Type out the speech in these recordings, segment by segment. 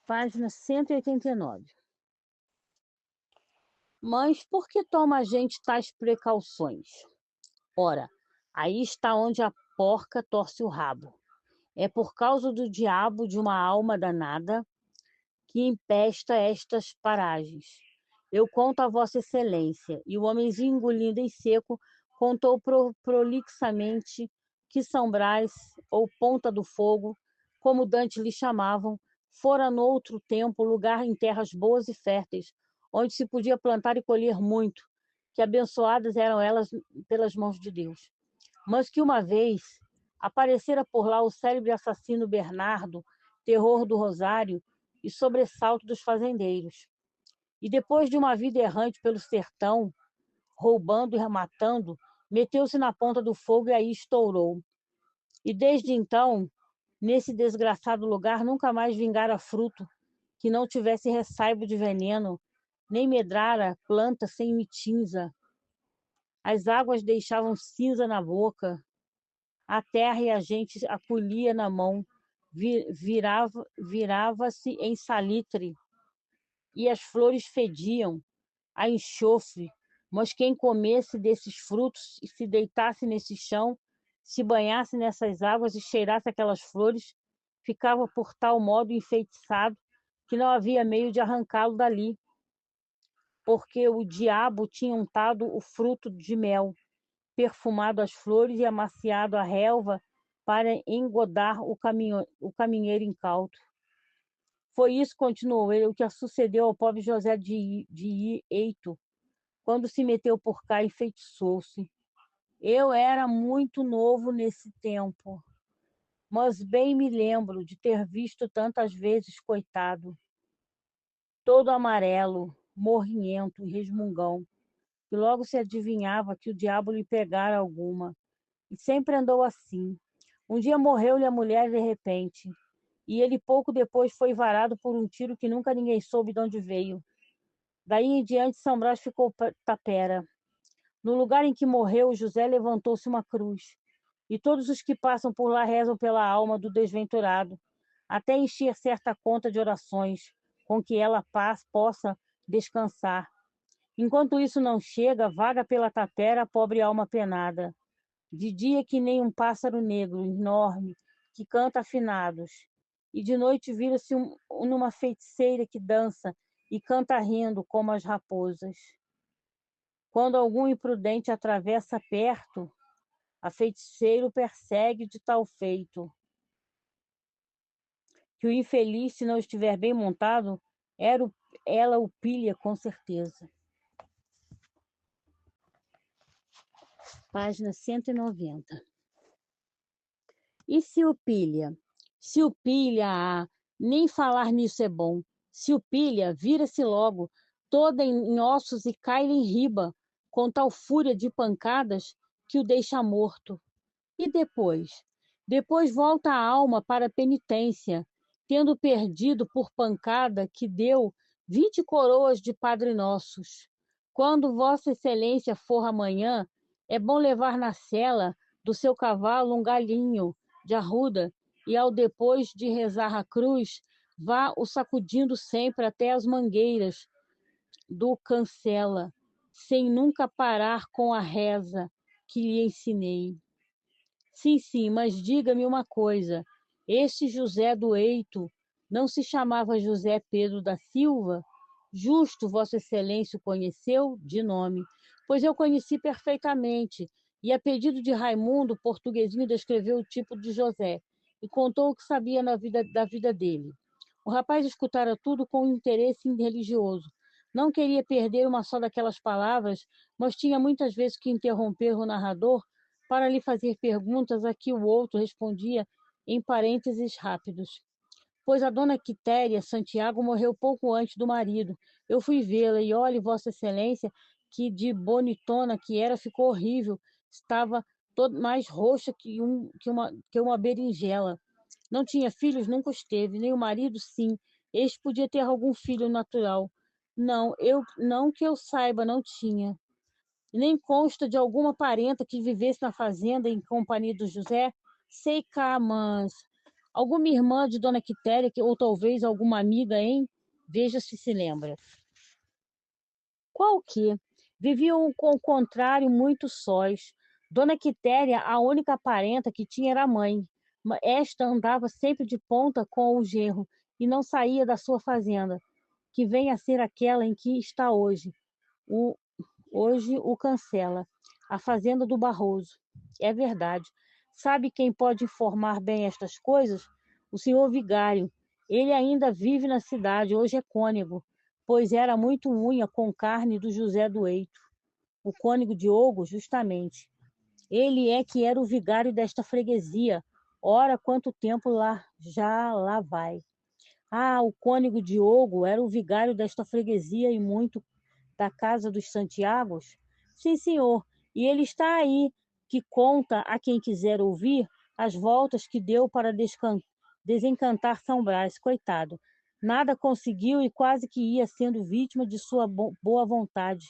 Página 189. Mas por que toma a gente tais precauções? Ora, aí está onde a porca torce o rabo. É por causa do diabo de uma alma danada que empesta estas paragens. Eu conto a Vossa Excelência. E o homenzinho, engolindo em seco, contou prolixamente que São Brás, ou Ponta do Fogo, como Dante lhe chamavam, fora no outro tempo lugar em terras boas e férteis, onde se podia plantar e colher muito, que abençoadas eram elas pelas mãos de Deus. Mas que uma vez aparecera por lá o célebre assassino Bernardo, terror do Rosário e sobressalto dos fazendeiros. E depois de uma vida errante pelo sertão, roubando e matando, meteu-se na ponta do fogo e aí estourou. E desde então, nesse desgraçado lugar, nunca mais vingara fruto que não tivesse ressaibo de veneno, nem medrara planta sem mitinza. As águas deixavam cinza na boca, a terra e a gente a colhia na mão, virava-se em salitre, e as flores fediam a enxofre, mas quem comesse desses frutos e se deitasse nesse chão, se banhasse nessas águas e cheirasse aquelas flores, ficava por tal modo enfeitiçado que não havia meio de arrancá-lo dali, porque o diabo tinha untado o fruto de mel, perfumado as flores e amaciado a relva para engodar o caminheiro incauto. Foi isso, continuou ele, o que sucedeu ao pobre José de Eito, quando se meteu por cá e enfeitiçou-se. Eu era muito novo nesse tempo, mas bem me lembro de ter visto tantas vezes, coitado, todo amarelo, morrinhento e resmungão, que logo se adivinhava que o diabo lhe pegara alguma. E sempre andou assim. Um dia morreu-lhe a mulher de repente, e ele pouco depois foi varado por um tiro que nunca ninguém soube de onde veio. Daí em diante São Brás ficou tapera. No lugar em que morreu, José levantou-se uma cruz, e todos os que passam por lá rezam pela alma do desventurado, até encher certa conta de orações, com que ela possa descansar. Enquanto isso não chega, vaga pela tapera a pobre alma penada, de dia que nem um pássaro negro, enorme, que canta afinados, e de noite vira-se numa feiticeira que dança e canta rindo como as raposas. Quando algum imprudente atravessa perto, a feiticeiro persegue de tal feito, que o infeliz, se não estiver bem montado, ela o pilha com certeza. Página 190. E se o pilha? Se o pilha, nem falar nisso é bom. Se o pilha, vira-se logo, toda em ossos e cai-lhe em riba, com tal fúria de pancadas que o deixa morto. E depois? Depois volta a alma para a penitência, tendo perdido por pancada que deu 20 coroas de Padre Nossos. Quando Vossa Excelência for amanhã, é bom levar na sela do seu cavalo um galinho de arruda, e ao depois de rezar a cruz, vá o sacudindo sempre até as mangueiras do cancela, sem nunca parar com a reza que lhe ensinei. Sim, mas diga-me uma coisa, este José do Eito não se chamava José Pedro da Silva? Justo Vossa Excelência o conheceu de nome, pois eu conheci perfeitamente, e a pedido de Raimundo, o portuguesinho descreveu o tipo de José, e contou o que sabia da vida dele. O rapaz escutara tudo com interesse religioso. Não queria perder uma só daquelas palavras, mas tinha muitas vezes que interromper o narrador para lhe fazer perguntas a que o outro respondia em parênteses rápidos. Pois a dona Quitéria Santiago morreu pouco antes do marido. Eu fui vê-la e, olhe, Vossa Excelência, que de bonitona que era, ficou horrível. Estava mais roxa que uma berinjela. Não tinha filhos, nunca os teve, nem o marido, sim. Este podia ter algum filho natural. Não que eu saiba, não tinha. Nem consta de alguma parenta que vivesse na fazenda em companhia do José. Sei cá, mas Alguma irmã de Dona Quitéria, ou talvez alguma amiga, hein? Veja se lembra. Qual que? Viviam com o contrário muito sós. Dona Quitéria, a única parenta que tinha era a mãe. Esta andava sempre de ponta com o genro e não saía da sua fazenda, que vem a ser aquela em que está hoje. Hoje o Cancela, a fazenda do Barroso. É verdade. Sabe quem pode informar bem estas coisas? O senhor vigário. Ele ainda vive na cidade, hoje é cônego, pois era muito unha com carne do José do Eito. O cônego Diogo, justamente. Ele é que era o vigário desta freguesia. Ora, quanto tempo lá vai. Ah, o cônego Diogo era o vigário desta freguesia e muito da casa dos Santiagos? Sim, senhor. E ele está aí, que conta a quem quiser ouvir as voltas que deu para desencantar São Brás, coitado. Nada conseguiu e quase que ia sendo vítima de sua boa vontade.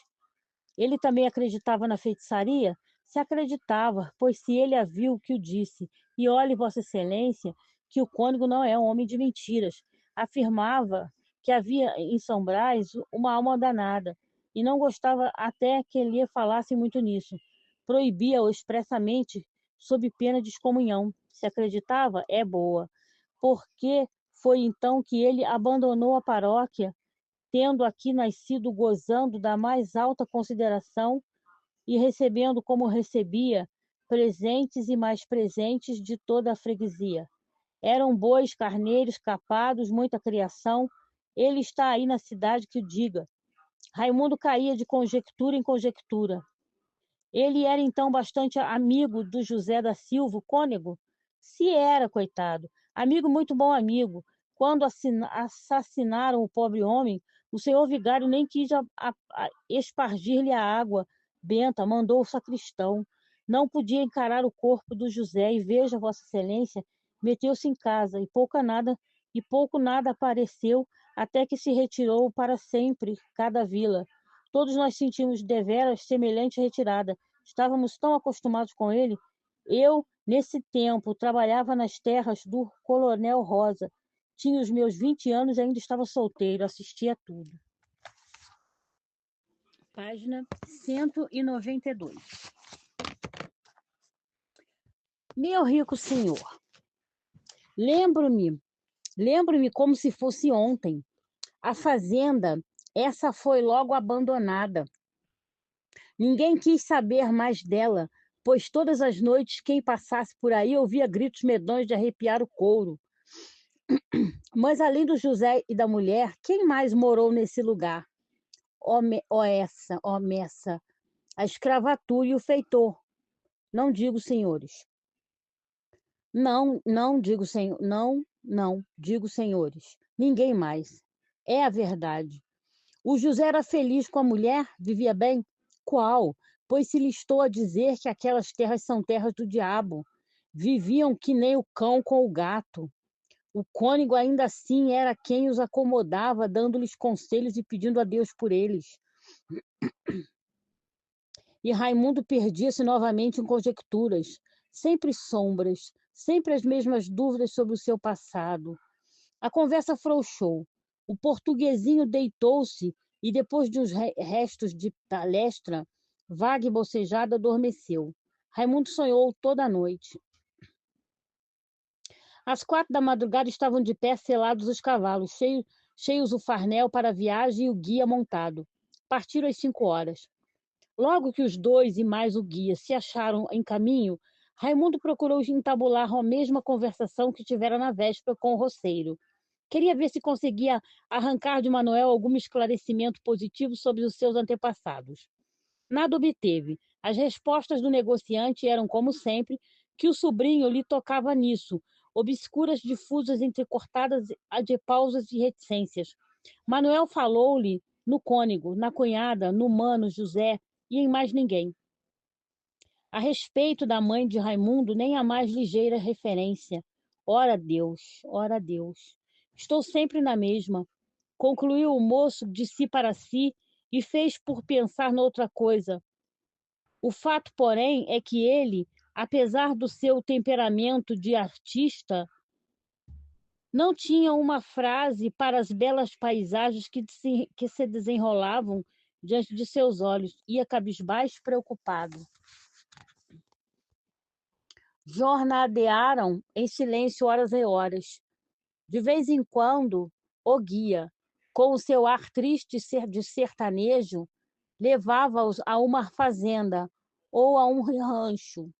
Ele também acreditava na feitiçaria? Se acreditava, pois se ele a viu, que o disse. E olhe, Vossa Excelência, que o cônego não é um homem de mentiras. Afirmava que havia em São Brás uma alma danada, e não gostava até que lhe falasse muito nisso. Proibia-o expressamente, sob pena de excomunhão. Se acreditava, é boa. Porque foi então que ele abandonou a paróquia, tendo aqui nascido gozando da mais alta consideração e recebendo como recebia presentes e mais presentes de toda a freguesia. Eram bois, carneiros, capados, muita criação. Ele está aí na cidade que o diga. Raimundo caía de conjectura em conjectura. Ele era então bastante amigo do José da Silva, o cônego? Se era, coitado. Amigo, muito bom amigo. Quando assassinaram o pobre homem, o senhor vigário nem quis espargir-lhe a água benta, mandou o sacristão. Não podia encarar o corpo do José e veja, Vossa Excelência, meteu-se em casa e pouco nada apareceu até que se retirou para sempre cada vila. Todos nós sentimos deveras semelhante retirada. Estávamos tão acostumados com ele. Eu, nesse tempo, trabalhava nas terras do Coronel Rosa. Tinha os meus 20 anos e ainda estava solteiro, assistia a tudo. Página 192. Meu rico senhor, lembro-me como se fosse ontem. A fazenda, essa foi logo abandonada. Ninguém quis saber mais dela, pois todas as noites quem passasse por aí ouvia gritos medonhos de arrepiar o couro. Mas além do José e da mulher, quem mais morou nesse lugar? Ó Messa, a escravatura e o feitor. Não digo senhores. Não digo senhor, não digo senhores. Ninguém mais. É a verdade. O José era feliz com a mulher? Vivia bem? Qual? Pois se lhe estou a dizer que aquelas terras são terras do diabo. Viviam que nem o cão com o gato. O cônego ainda assim era quem os acomodava, dando-lhes conselhos e pedindo a Deus por eles. E Raimundo perdia-se novamente em conjecturas, sempre sombras, sempre as mesmas dúvidas sobre o seu passado. A conversa afrouxou. O portuguesinho deitou-se e, depois de uns restos de palestra, vaga e bocejada, adormeceu. Raimundo sonhou toda a noite. Às 4 da madrugada estavam de pé selados os cavalos, cheios o farnel para a viagem e o guia montado. Partiram às 5 horas. Logo que os dois e mais o guia se acharam em caminho, Raimundo procurou entabular a mesma conversação que tivera na véspera com o roceiro. Queria ver se conseguia arrancar de Manuel algum esclarecimento positivo sobre os seus antepassados. Nada obteve. As respostas do negociante eram, como sempre, que o sobrinho lhe tocava nisso, obscuras, difusas, entrecortadas de pausas e reticências. Manuel falou-lhe no cônego, na cunhada, no mano José e em mais ninguém. A respeito da mãe de Raimundo, nem a mais ligeira referência. Ora Deus, ora Deus. Estou sempre na mesma. Concluiu o moço de si para si e fez por pensar noutra coisa. O fato, porém, é que ele, apesar do seu temperamento de artista, Não tinha uma frase para as belas paisagens que se desenrolavam diante de seus olhos. Ia cabisbaixo, preocupado. Jornadearam em silêncio horas e horas. De vez em quando, o guia, com o seu ar triste de sertanejo, levava-os a uma fazenda ou a um rancho,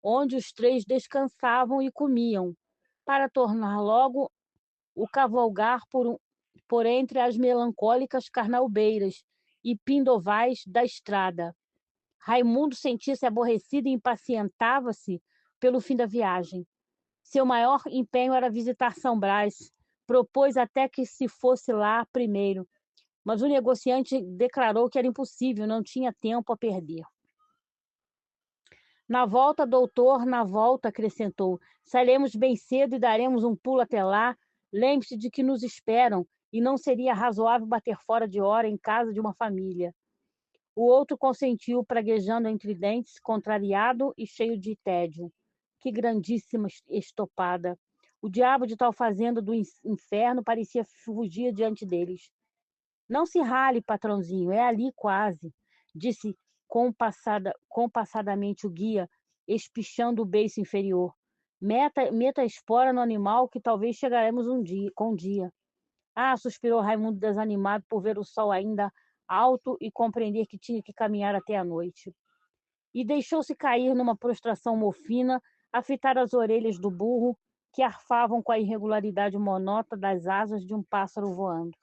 onde os três descansavam e comiam, para tornar logo o cavalgar por entre as melancólicas carnaubeiras e pindovais da estrada. Raimundo sentia-se aborrecido e impacientava-se pelo fim da viagem. Seu maior empenho era visitar São Brás. Propôs até que se fosse lá primeiro, mas o negociante declarou que era impossível, não tinha tempo a perder. Na volta, doutor, na volta, acrescentou, sairemos bem cedo e daremos um pulo até lá. Lembre-se de que nos esperam e não seria razoável bater fora de hora em casa de uma família. O outro consentiu, praguejando entre dentes, contrariado e cheio de tédio. Que grandíssima estopada! O diabo de tal fazenda do inferno parecia fugir diante deles. Não se rale, patrãozinho, é ali quase, disse compassadamente o guia, espichando o beiço inferior. Meta a espora no animal que talvez chegaremos com um dia. Ah, suspirou Raimundo desanimado por ver o sol ainda alto e compreender que tinha que caminhar até a noite. E deixou-se cair numa prostração mofina, a fitar as orelhas do burro, que arfavam com a irregularidade monótona das asas de um pássaro voando.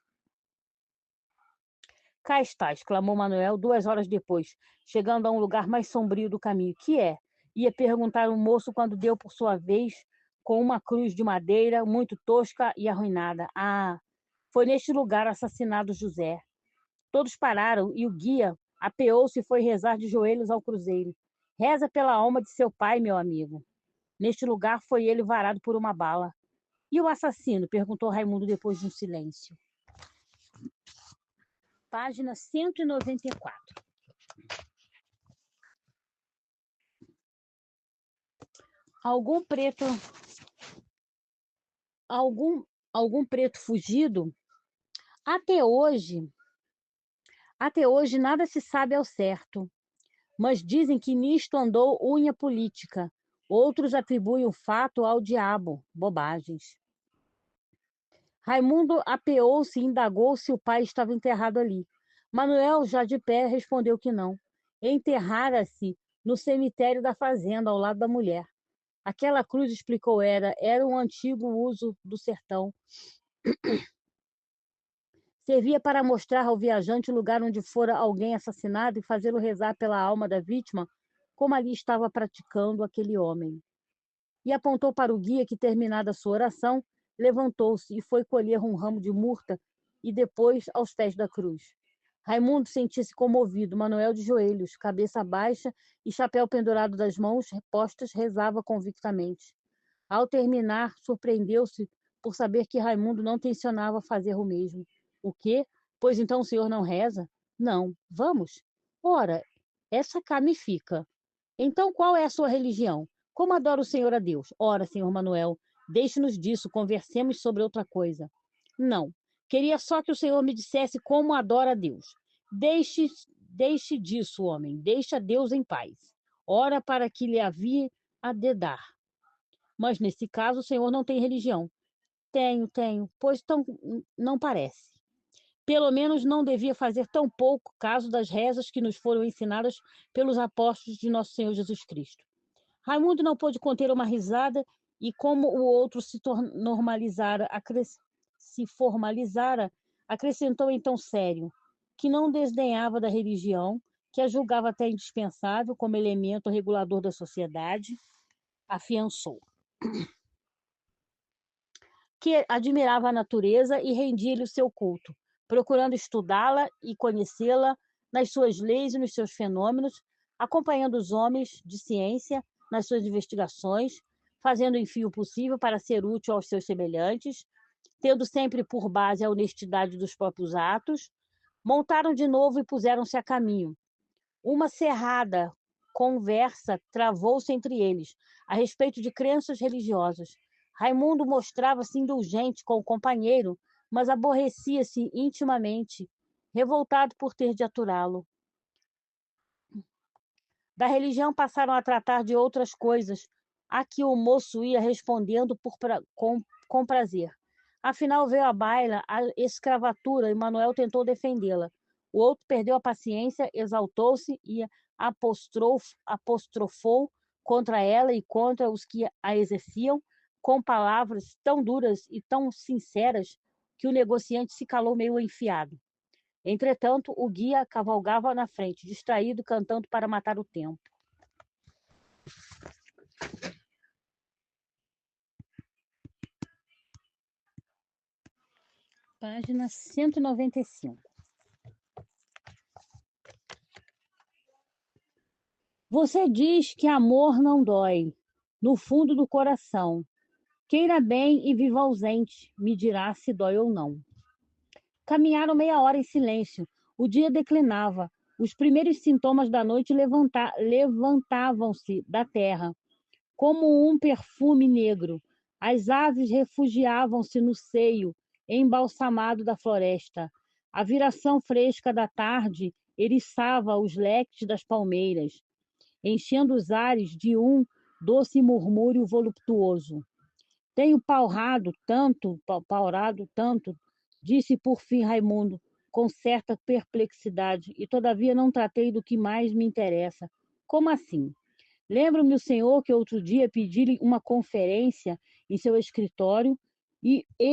Cá está, exclamou Manuel 2 horas depois, chegando a um lugar mais sombrio do caminho. Que é? Ia perguntar o moço quando deu por sua vez com uma cruz de madeira muito tosca e arruinada. Ah, foi neste lugar assassinado José. Todos pararam e o guia apeou-se e foi rezar de joelhos ao cruzeiro. Reza pela alma de seu pai, meu amigo. Neste lugar foi ele varado por uma bala. E o assassino? Perguntou Raimundo depois de um silêncio. Página 194. Algum preto, algum, algum preto fugido? Até hoje, até hoje nada se sabe ao certo, mas dizem que nisto andou unha política. Outros atribuem o fato ao diabo. Bobagens. Raimundo apeou-se e indagou se o pai estava enterrado ali. Manuel, já de pé, respondeu que não. Enterrara-se no cemitério da fazenda, ao lado da mulher. Aquela cruz, explicou, era um antigo uso do sertão. Servia para mostrar ao viajante o lugar onde fora alguém assassinado e fazê-lo rezar pela alma da vítima, como ali estava praticando aquele homem. E apontou para o guia que, terminada a sua oração, levantou-se e foi colher um ramo de murta e depois aos pés da cruz. Raimundo sentia-se comovido. Manuel de joelhos, cabeça baixa e chapéu pendurado das mãos postas, rezava convictamente. Ao terminar, surpreendeu-se por saber que Raimundo não tencionava fazer o mesmo. O quê? Pois então o senhor não reza? Não. Vamos? Ora, essa cá me fica. Então qual é a sua religião? Como adora o senhor a Deus? Ora, senhor Manuel, deixe-nos disso, conversemos sobre outra coisa. Não. Queria só que o senhor me dissesse como adora a Deus. Deixe disso, homem. Deixe a Deus em paz. Ora para que lhe havia a dedar. Mas nesse caso o senhor não tem religião. Tenho. Pois tão, não parece. Pelo menos não devia fazer tão pouco caso das rezas que nos foram ensinadas pelos apóstolos de nosso Senhor Jesus Cristo. Raimundo não pôde conter uma risada e, como o outro se formalizara, acrescentou então sério, que não desdenhava da religião, que a julgava até indispensável como elemento regulador da sociedade, afiançou. Que admirava a natureza e rendia-lhe o seu culto, procurando estudá-la e conhecê-la nas suas leis e nos seus fenômenos, acompanhando os homens de ciência nas suas investigações, fazendo enfim o possível para ser útil aos seus semelhantes, tendo sempre por base a honestidade dos próprios atos. Montaram de novo e puseram-se a caminho. Uma cerrada conversa travou-se entre eles, a respeito de crenças religiosas. Raimundo mostrava-se indulgente com o companheiro, mas aborrecia-se intimamente, revoltado por ter de aturá-lo. Da religião passaram a tratar de outras coisas, a que o moço ia respondendo com prazer. Afinal, veio à baila a escravatura e Manuel tentou defendê-la. O outro perdeu a paciência, exaltou-se e apostrofou contra ela e contra os que a exerciam, com palavras tão duras e tão sinceras que o negociante se calou meio enfiado. Entretanto, o guia cavalgava na frente, distraído, cantando para matar o tempo. Página 195. Você diz que amor não dói, no fundo do coração. Queira bem e viva ausente, me dirá se dói ou não. Caminharam meia hora em silêncio. O dia declinava. Os primeiros sintomas da noite levantavam-se da terra, como um perfume negro. As aves refugiavam-se no seio embalsamado da floresta. A viração fresca da tarde eriçava os leques das palmeiras, enchendo os ares de um doce murmúrio voluptuoso. Tenho paurado tanto, disse por fim Raimundo, com certa perplexidade, e todavia não tratei do que mais me interessa. Como assim? Lembro-me o senhor que outro dia pedi-lhe uma conferência em seu escritório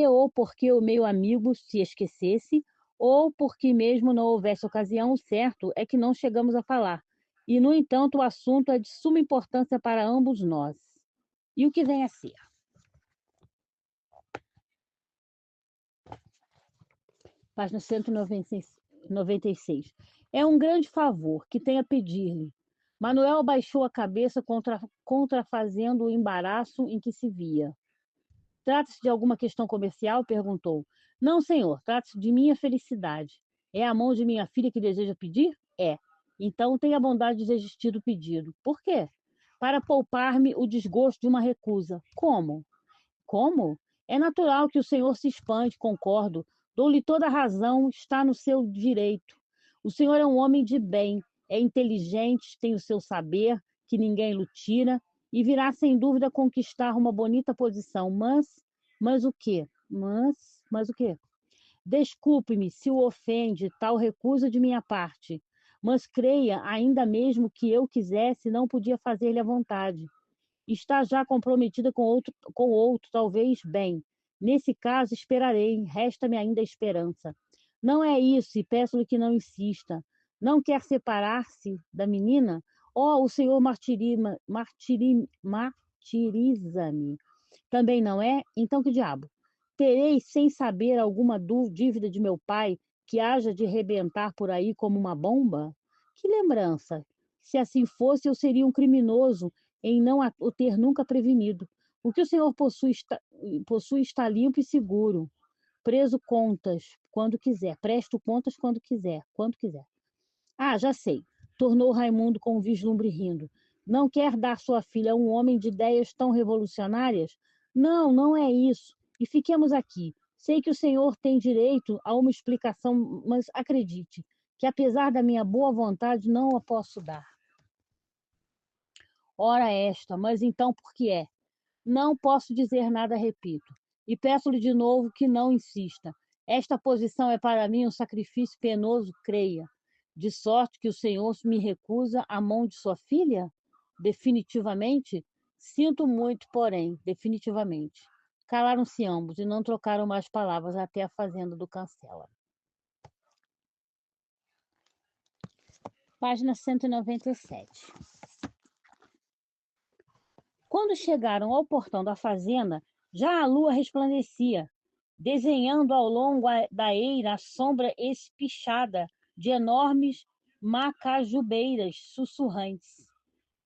ou porque o meu amigo se esquecesse, ou porque mesmo não houvesse ocasião, o certo é que não chegamos a falar. E, no entanto, o assunto é de suma importância para ambos nós. E o que vem a ser? Página 196. É um grande favor que tenho a pedir-lhe. Manuel baixou a cabeça contrafazendo o embaraço em que se via. Trata-se de alguma questão comercial? Perguntou. Não, senhor, trata-se de minha felicidade. É a mão de minha filha que deseja pedir? É. Então tenha a bondade de desistir do pedido. Por quê? Para poupar-me o desgosto de uma recusa. Como? Como? É natural que o senhor se espante, concordo. Dou-lhe toda a razão, está no seu direito. O senhor é um homem de bem, é inteligente, tem o seu saber, que ninguém lhe tira, e virá sem dúvida conquistar uma bonita posição. Mas o quê? Mas o quê? Desculpe-me se o ofende tal recusa de minha parte, mas creia, ainda mesmo que eu quisesse, não podia fazer-lhe a vontade. Está já comprometida com outro, talvez bem. Nesse caso, esperarei, resta-me ainda a esperança. Não é isso, e peço-lhe que não insista. Não quer separar-se da menina? Oh, o senhor martiriza-me. Também não é? Então que diabo? Terei, sem saber, alguma dívida de meu pai que haja de rebentar por aí como uma bomba? Que lembrança! Se assim fosse, eu seria um criminoso em não o ter nunca prevenido. O que o senhor possui está limpo e seguro. Preso contas quando quiser. Presto contas quando quiser. Ah, já sei. Tornou Raimundo com um vislumbre rindo. Não quer dar sua filha a um homem de ideias tão revolucionárias? Não, não é isso. E fiquemos aqui. Sei que o senhor tem direito a uma explicação, mas acredite que, apesar da minha boa vontade, não a posso dar. Ora esta, mas então por que é? Não posso dizer nada, repito. E peço-lhe de novo que não insista. Esta posição é para mim um sacrifício penoso, creia. De sorte que o senhor me recusa a mão de sua filha? Definitivamente? Sinto muito, porém, definitivamente. Calaram-se ambos e não trocaram mais palavras até a fazenda do Cancela. Página 197. Quando chegaram ao portão da fazenda, já a lua resplandecia, desenhando ao longo da eira a sombra espichada de enormes macajubeiras sussurrantes.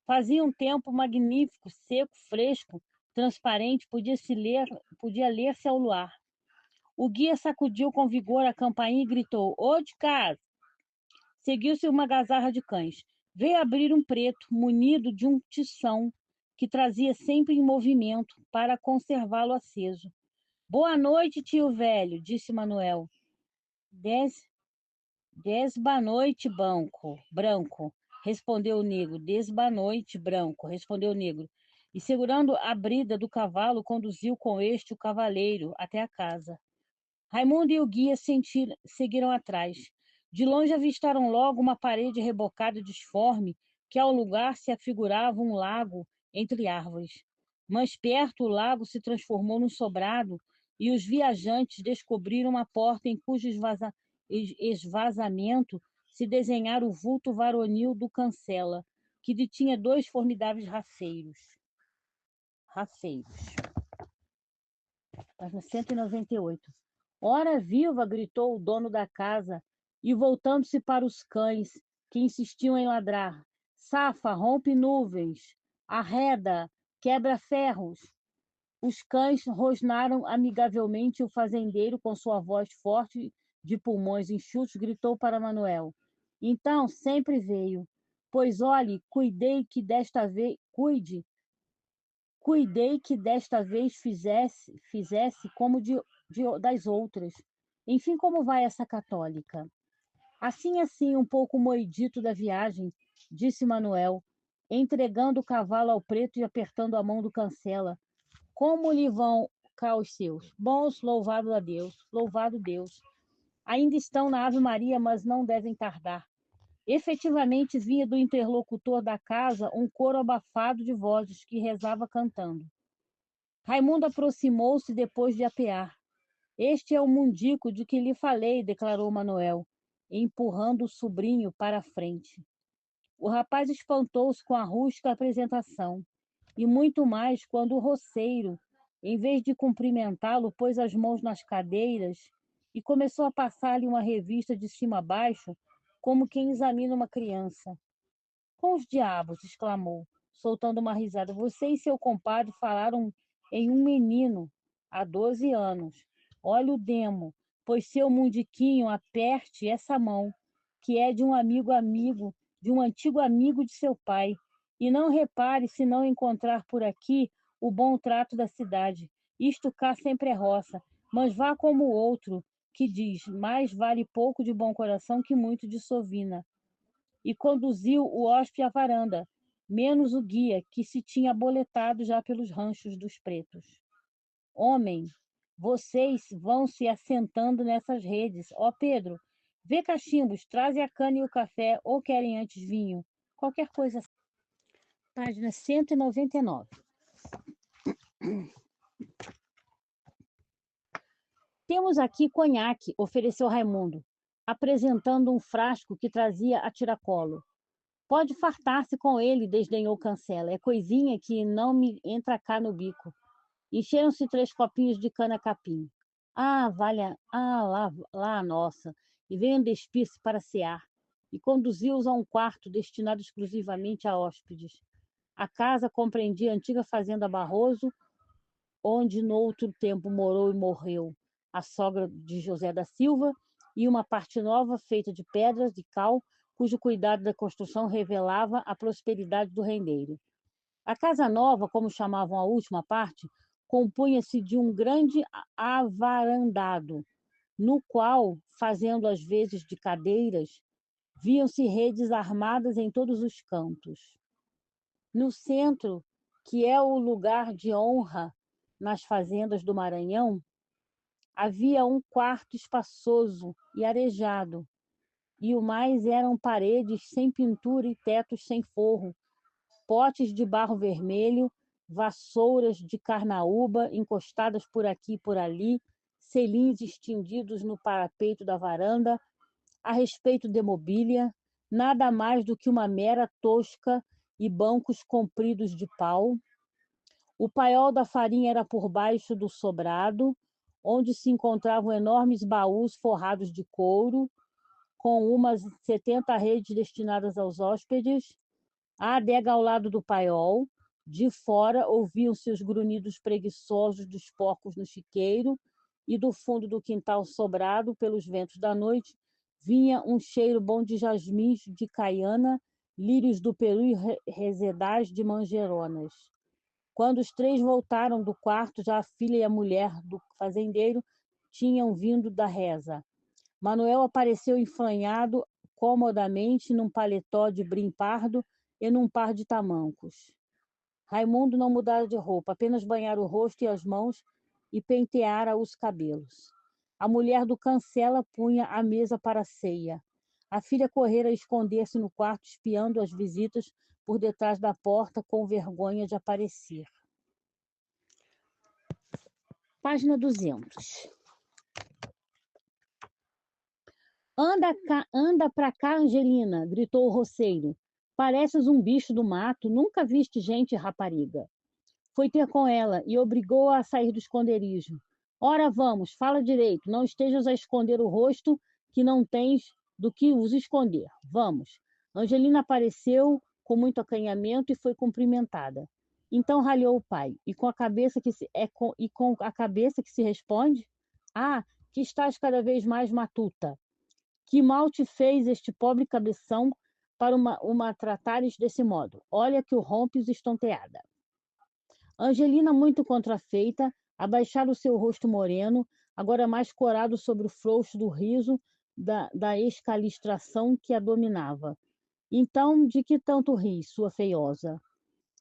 Fazia um tempo magnífico, seco, fresco, transparente, podia ler-se ao luar. O guia sacudiu com vigor a campainha e gritou: "Ô de casa!" Seguiu-se uma gazarra de cães. Veio abrir um preto, munido de um tição, que trazia sempre em movimento para conservá-lo aceso. Boa noite, tio velho, disse Manuel. Desbanoite, branco, respondeu o negro. Desbanoite, branco, respondeu o negro. E, segurando a brida do cavalo, conduziu com este o cavaleiro até a casa. Raimundo e o guia seguiram atrás. De longe avistaram logo uma parede rebocada disforme, que ao lugar se afigurava um lago entre árvores. Mais perto, o lago se transformou num sobrado, e os viajantes descobriram uma porta em cujo esvazamento se desenhara o vulto varonil do Cancela, que detinha 2 formidáveis rafeiros. Página 198. Ora viva! Gritou o dono da casa, e voltando-se para os cães, que insistiam em ladrar. Safa, rompe nuvens, arreda, quebra ferros. Os cães rosnaram amigavelmente e o fazendeiro, com sua voz forte de pulmões enxutos, gritou para Manuel. Então, sempre veio. Pois olhe, cuidei que desta vez fizesse como das outras. Enfim, como vai essa católica? Assim, um pouco moidito da viagem, disse Manuel, entregando o cavalo ao preto e apertando a mão do Cancela. Como lhe vão cá os seus? Bons, louvado a Deus, louvado Deus. Ainda estão na Ave Maria, mas não devem tardar. Efetivamente vinha do interlocutor da casa um coro abafado de vozes que rezava cantando. Raimundo aproximou-se depois de apear. Este é o mundico de que lhe falei, declarou Manuel, empurrando o sobrinho para a frente. O rapaz espantou-se com a rústica apresentação, e muito mais quando o roceiro, em vez de cumprimentá-lo, pôs as mãos nas cadeiras e começou a passar-lhe uma revista de cima a baixo, como quem examina uma criança. Com os diabos! Exclamou, soltando uma risada. Você e seu compadre falaram em um menino há 12 anos. Olha o demo, pois seu mundiquinho aperte essa mão, que é de um de um antigo amigo de seu pai. E não repare se não encontrar por aqui o bom trato da cidade. Isto cá sempre é roça, mas vá como o outro, que diz, mais vale pouco de bom coração que muito de sovina. E conduziu o hóspede à varanda, menos o guia, que se tinha aboletado já pelos ranchos dos pretos. Homem, vocês vão se assentando nessas redes. Ó Pedro, vê cachimbos, traze a cana e o café, ou querem antes vinho? Qualquer coisa. Página 199. Temos aqui conhaque, ofereceu Raimundo, apresentando um frasco que trazia a tiracolo. Pode fartar-se com ele, desdenhou Cancela. É coisinha que não me entra cá no bico. Encheram-se 3 copinhos de cana-capim. Lá, nossa! E veio despir-se para cear. E conduziu-os a um quarto destinado exclusivamente a hóspedes. A casa compreendia a antiga fazenda Barroso, onde noutro tempo morou e morreu a sogra de José da Silva, e uma parte nova feita de pedras de cal, cujo cuidado da construção revelava a prosperidade do rendeiro. A casa nova, como chamavam a última parte, compunha-se de um grande avarandado, no qual, fazendo às vezes de cadeiras, viam-se redes armadas em todos os cantos. No centro, que é o lugar de honra nas fazendas do Maranhão, havia um quarto espaçoso e arejado, e o mais eram paredes sem pintura e tetos sem forro, potes de barro vermelho, vassouras de carnaúba encostadas por aqui e por ali, selinhos estendidos no parapeito da varanda. A respeito de mobília, nada mais do que uma mera tosca e bancos compridos de pau. O paiol da farinha era por baixo do sobrado, onde se encontravam enormes baús forrados de couro, com umas 70 redes destinadas aos hóspedes. A adega ao lado do paiol. De fora ouviam-se os grunhidos preguiçosos dos porcos no chiqueiro, e do fundo do quintal sobrado pelos ventos da noite vinha um cheiro bom de jasmins de caiana, lírios do Peru e resedais de manjeronas. Quando os três voltaram do quarto, já a filha e a mulher do fazendeiro tinham vindo da reza. Manuel apareceu enfranhado comodamente num paletó de brim pardo e num par de tamancos. Raimundo não mudara de roupa, apenas banhara o rosto e as mãos e penteara os cabelos. A mulher do Cancela punha a mesa para a ceia. A filha correra esconder-se no quarto, espiando as visitas por detrás da porta, com vergonha de aparecer. Página 200. Anda pra cá, Angelina, gritou o roceiro. Pareces um bicho do mato, nunca viste gente, rapariga. Foi ter com ela e obrigou-a a sair do esconderijo. Ora, vamos, fala direito, não estejas a esconder o rosto, que não tens do que os esconder. Vamos. Angelina apareceu com muito acanhamento e foi cumprimentada. Então ralhou o pai, e com a cabeça que se responde: Ah, que estás cada vez mais matuta. Que mal te fez este pobre cabeção para uma tratares desse modo? Olha que o rompes estonteada. Angelina, muito contrafeita, abaixara o seu rosto moreno, agora mais corado sobre o frouxo do riso da escalistração que a dominava. Então, de que tanto ris, sua feiosa?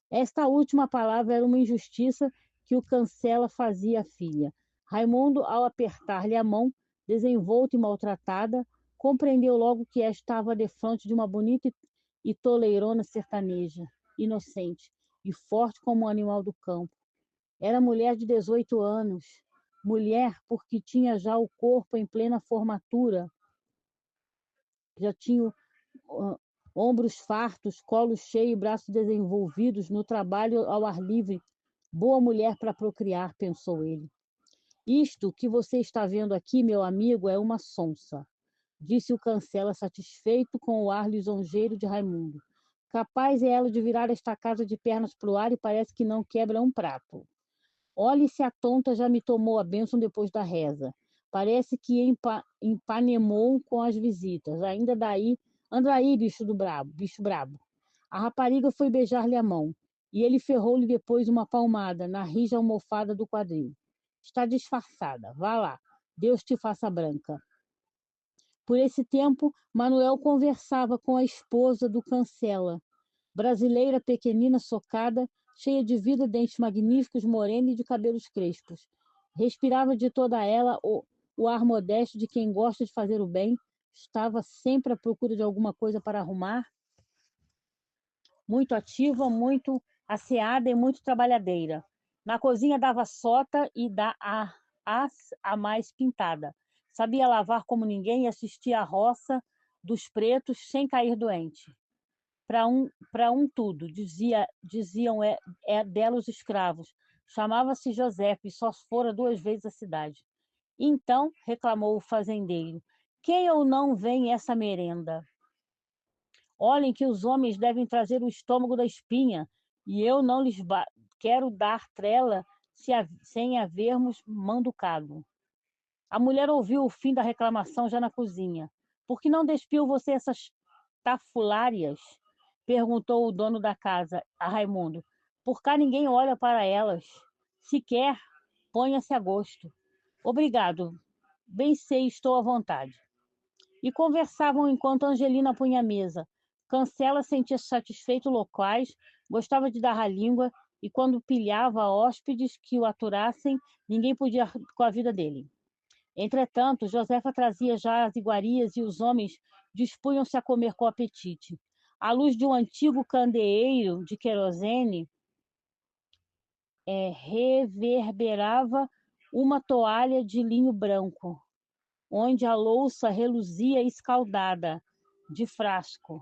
Esta última palavra era uma injustiça que o Cancela fazia à filha. Raimundo, ao apertar-lhe a mão, desenvolta e maltratada, compreendeu logo que estava defronte de uma bonita e toleirona sertaneja, inocente e forte como um animal do campo. Era mulher de 18 anos, mulher porque tinha já o corpo em plena formatura, já tinha ombros fartos, colo cheio, braços desenvolvidos no trabalho ao ar livre. Boa mulher para procriar, pensou ele. Isto que você está vendo aqui, meu amigo, é uma sonsa, disse o Cancela, satisfeito com o ar lisonjeiro de Raimundo. Capaz é ela de virar esta casa de pernas pro ar e parece que não quebra um prato. Olhe se a tonta já me tomou a bênção depois da reza. Parece que empanemou com as visitas. Ainda daí, anda aí, bicho brabo. A rapariga foi beijar-lhe a mão, e ele ferrou-lhe depois uma palmada na rija almofada do quadril. Está disfarçada, vá lá, Deus te faça branca. Por esse tempo, Manuel conversava com a esposa do Cancela, brasileira pequenina, socada, cheia de vida, dentes magníficos, morena e de cabelos crespos. Respirava de toda ela o ar modesto de quem gosta de fazer o bem, estava sempre à procura de alguma coisa para arrumar, muito ativa, muito asseada e muito trabalhadeira. Na cozinha dava sota e a mais pintada. Sabia lavar como ninguém e assistia à roça dos pretos sem cair doente. Para um tudo, diziam dela os escravos. Chamava-se José e só fora 2 vezes à cidade. Então, reclamou o fazendeiro, quem ou não vem essa merenda? Olhem que os homens devem trazer o estômago da espinha, e eu não lhes quero dar trela sem havermos manducado. A mulher ouviu o fim da reclamação já na cozinha. Por que não despiu você essas tafulárias? Perguntou o dono da casa a Raimundo. Por cá ninguém olha para elas. Se quer, ponha-se a gosto. Obrigado. Bem sei, estou à vontade. E conversavam enquanto Angelina punha a mesa. Cancela sentia-se satisfeito locais, gostava de dar a língua, e quando pilhava hóspedes que o aturassem, ninguém podia com a vida dele. Entretanto, Josefa trazia já as iguarias e os homens dispunham-se a comer com apetite. À luz de um antigo candeeiro de querosene, reverberava uma toalha de linho branco, onde a louça reluzia escaldada de fresco.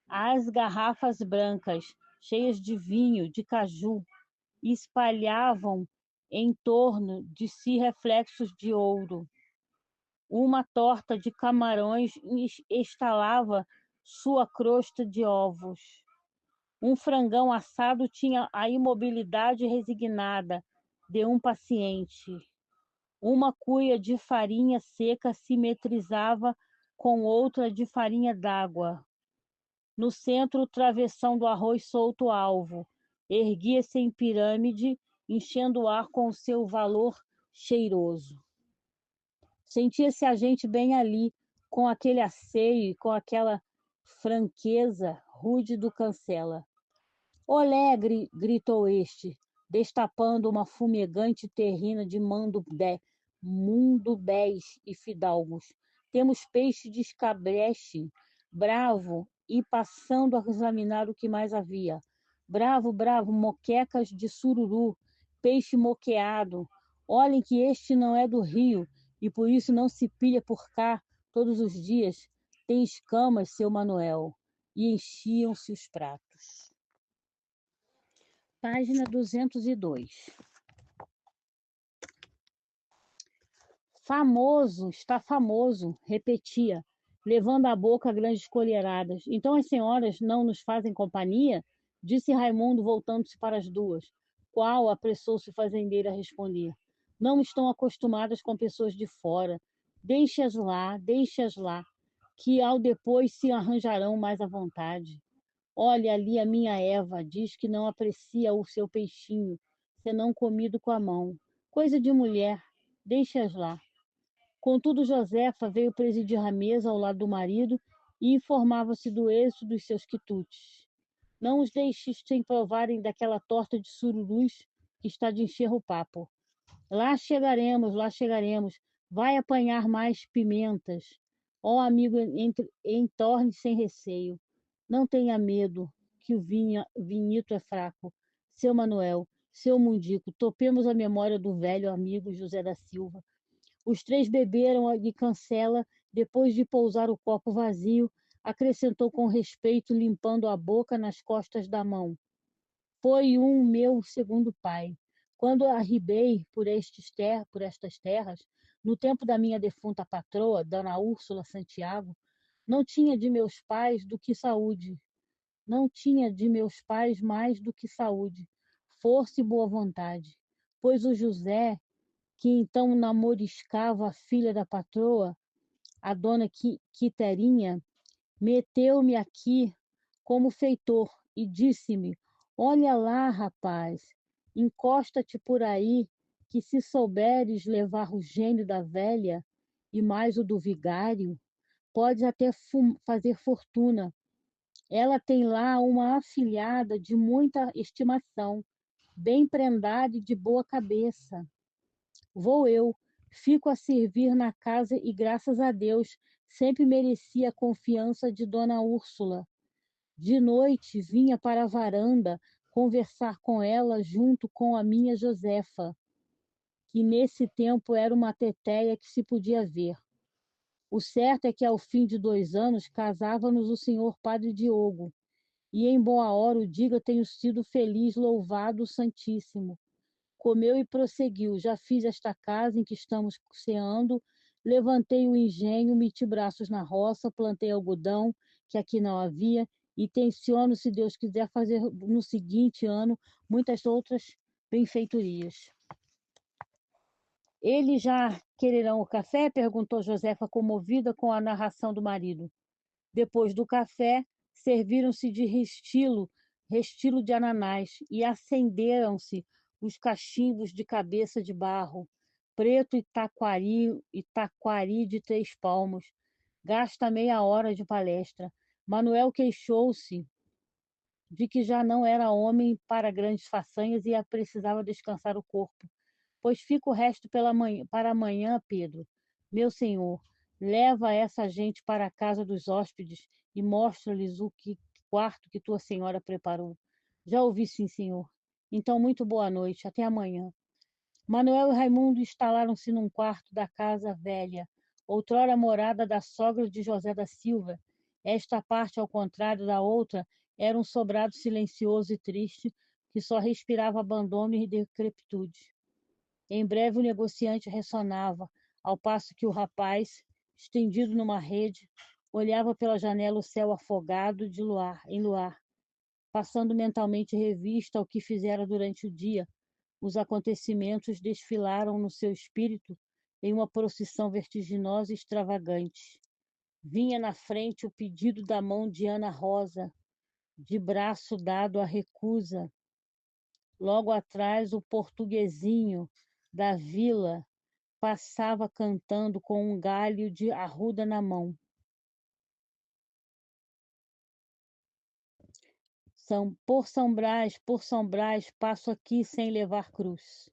As garrafas brancas, cheias de vinho, de caju, espalhavam em torno de si reflexos de ouro. Uma torta de camarões estalava sua crosta de ovos. Um frangão assado tinha a imobilidade resignada de um paciente. Uma cuia de farinha seca simetrizava com outra de farinha d'água. No centro, o travessão do arroz solto alvo, erguia-se em pirâmide, enchendo o ar com o seu valor cheiroso. Sentia-se a gente bem ali, com aquele asseio e com aquela franqueza rude do Cancela. Olé! Gritou este, destapando uma fumegante terrina de mundubés e fidalgos. Temos peixe de escabeche, bravo, e passando a examinar o que mais havia. Bravo, bravo, moquecas de sururu, peixe moqueado. Olhem que este não é do rio, e por isso não se pilha por cá todos os dias. Tem escamas, seu Manuel. E enchiam-se os pratos. Página 202. Famoso, está famoso, repetia, levando à boca grandes colheradas. Então as senhoras não nos fazem companhia? Disse Raimundo, voltando-se para as duas. Qual? Apressou-se o fazendeiro a responder. Não estão acostumadas com pessoas de fora. Deixe-as lá, que ao depois se arranjarão mais à vontade. Olha ali a minha Eva, diz que não aprecia o seu peixinho, senão comido com a mão. Coisa de mulher, deixe-as lá. Contudo, Josefa veio presidir a mesa ao lado do marido e informava-se do êxito dos seus quitutes. Não os deixes sem provarem daquela torta de sururus que está de encher o papo. Lá chegaremos, lá chegaremos. Vai apanhar mais pimentas. Ó amigo, entorne sem receio. Não tenha medo, que o vinhito é fraco. Seu Manuel, seu Mundico, topemos a memória do velho amigo José da Silva. Os três beberam de Cancela, depois de pousar o copo vazio, acrescentou com respeito, limpando a boca nas costas da mão. Foi meu segundo pai. Quando arribei por estas terras, no tempo da minha defunta patroa, Dona Úrsula Santiago, não tinha de meus pais do que saúde. Não tinha de meus pais mais do que saúde, força e boa vontade. Pois o José, que então namoriscava a filha da patroa, a dona Quiterinha, meteu-me aqui como feitor e disse-me: Olha lá, rapaz, encosta-te por aí, que se souberes levar o gênio da velha e mais o do vigário, podes até fazer fortuna. Ela tem lá uma afilhada de muita estimação, bem prendada e de boa cabeça. Vou eu, fico a servir na casa e, graças a Deus, sempre mereci a confiança de Dona Úrsula. De noite vinha para a varanda conversar com ela junto com a minha Josefa, que nesse tempo era uma tetéia que se podia ver. O certo é que ao fim de 2 anos casava-nos o senhor Padre Diogo, e em boa hora o diga tenho sido feliz, louvado o Santíssimo. Comeu e prosseguiu: já fiz esta casa em que estamos ceando, levantei o engenho, meti braços na roça, plantei algodão, que aqui não havia, e tenciono, se Deus quiser, fazer no seguinte ano muitas outras benfeitorias. Eles já quererão o café? Perguntou Josefa, comovida com a narração do marido. Depois do café, serviram-se de restilo de ananás, e acenderam-se os cachimbos de cabeça de barro, preto e taquari de 3 palmos. Gasta meia hora de palestra. Manuel queixou-se de que já não era homem para grandes façanhas e precisava descansar o corpo. Pois fica o resto para amanhã, Pedro. Meu senhor, leva essa gente para a casa dos hóspedes e mostra-lhes o quarto que tua senhora preparou. Já ouvi, sim, senhor. Então, muito boa noite. Até amanhã. Manuel e Raimundo instalaram-se num quarto da casa velha, outrora morada da sogra de José da Silva. Esta parte, ao contrário da outra, era um sobrado silencioso e triste, que só respirava abandono e decrepitude. Em breve o negociante ressonava, ao passo que o rapaz, estendido numa rede, olhava pela janela o céu afogado em luar, passando mentalmente revista ao que fizera durante o dia. Os acontecimentos desfilaram no seu espírito em uma procissão vertiginosa e extravagante. Vinha na frente o pedido da mão de Ana Rosa, de braço dado à recusa, Logo atrás, o portuguesinho da vila passava cantando com um galho de arruda na mão. Por São Brás, passo aqui sem levar cruz.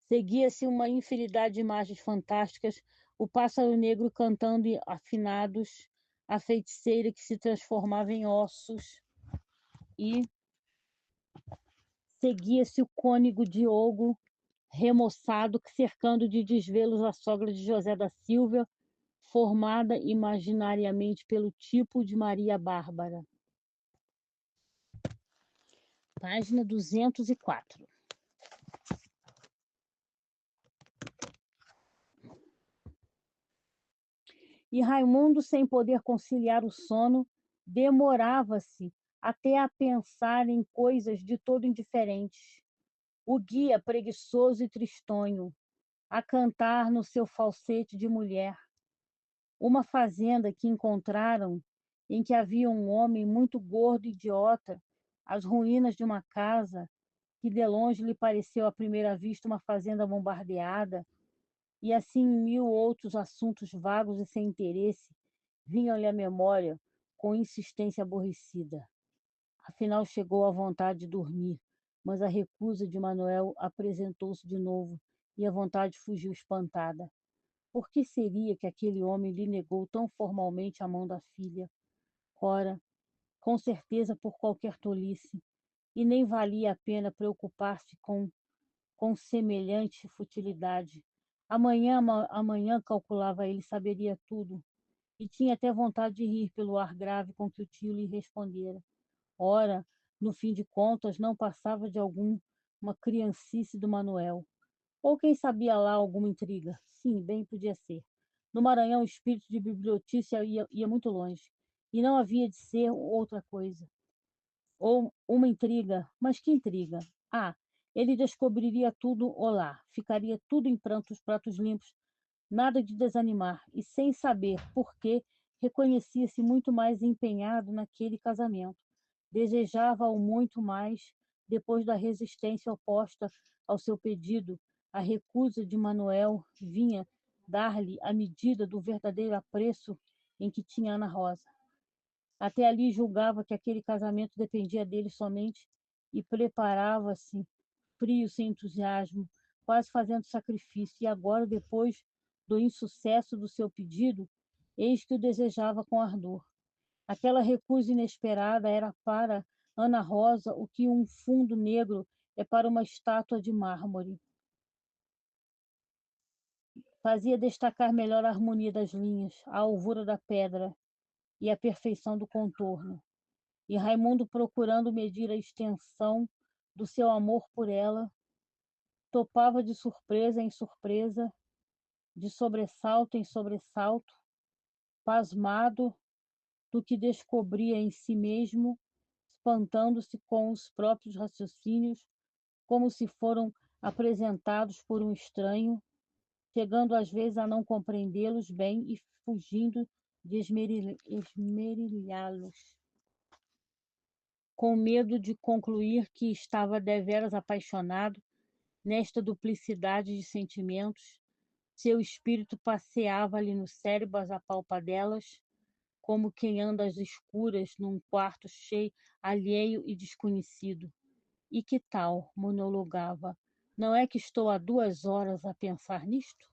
Seguia-se uma infinidade de imagens fantásticas, o pássaro negro cantando afinados, a feiticeira que se transformava em ossos, e seguia-se o cônego Diogo, remoçado, cercando de desvelos a sogra de José da Silva, formada imaginariamente pelo tipo de Maria Bárbara. Página 204. E Raimundo, sem poder conciliar o sono, demorava-se até a pensar em coisas de todo indiferentes. O guia, preguiçoso e tristonho, a cantar no seu falsete de mulher. Uma fazenda que encontraram, em que havia um homem muito gordo e idiota, as ruínas de uma casa que de longe lhe pareceu à primeira vista uma fazenda bombardeada, e assim 1000 outros assuntos vagos e sem interesse vinham-lhe à memória com insistência aborrecida. Afinal, chegou à vontade de dormir, mas a recusa de Manuel apresentou-se de novo e a vontade fugiu espantada. Por que seria que aquele homem lhe negou tão formalmente a mão da filha? Ora, com certeza por qualquer tolice, e nem valia a pena preocupar-se com semelhante futilidade. Amanhã, calculava ele, saberia tudo, e tinha até vontade de rir pelo ar grave com que o tio lhe respondera. Ora, no fim de contas, não passava de alguma criancice do Manuel. Ou quem sabia lá alguma intriga? Sim, bem podia ser. No Maranhão, o espírito de bibliotícia ia muito longe, e não havia de ser outra coisa. Ou uma intriga, mas que intriga? Ah, ele descobriria tudo olá, ficaria tudo em pratos limpos, nada de desanimar, e sem saber por quê, reconhecia-se muito mais empenhado naquele casamento. Desejava-o muito mais depois da resistência oposta ao seu pedido. A recusa de Manuel vinha dar-lhe a medida do verdadeiro apreço em que tinha Ana Rosa. Até ali julgava que aquele casamento dependia dele somente e preparava-se, frio, sem entusiasmo, quase fazendo sacrifício. E agora, depois do insucesso do seu pedido, eis que o desejava com ardor. Aquela recusa inesperada era para Ana Rosa o que um fundo negro é para uma estátua de mármore. Fazia destacar melhor a harmonia das linhas, a alvura da pedra e a perfeição do contorno. E Raimundo, procurando medir a extensão do seu amor por ela, topava de surpresa em surpresa, de sobressalto em sobressalto, pasmado do que descobria em si mesmo, espantando-se com os próprios raciocínios, como se foram apresentados por um estranho, chegando às vezes a não compreendê-los bem e fugindo de esmerilhá-los, com medo de concluir que estava deveras apaixonado nesta duplicidade de sentimentos. Seu espírito passeava-lhe no cérebro às apalpadelas, como quem anda às escuras num quarto cheio, alheio e desconhecido. E que tal? Monologava. Não é que estou há 2 horas a pensar nisto?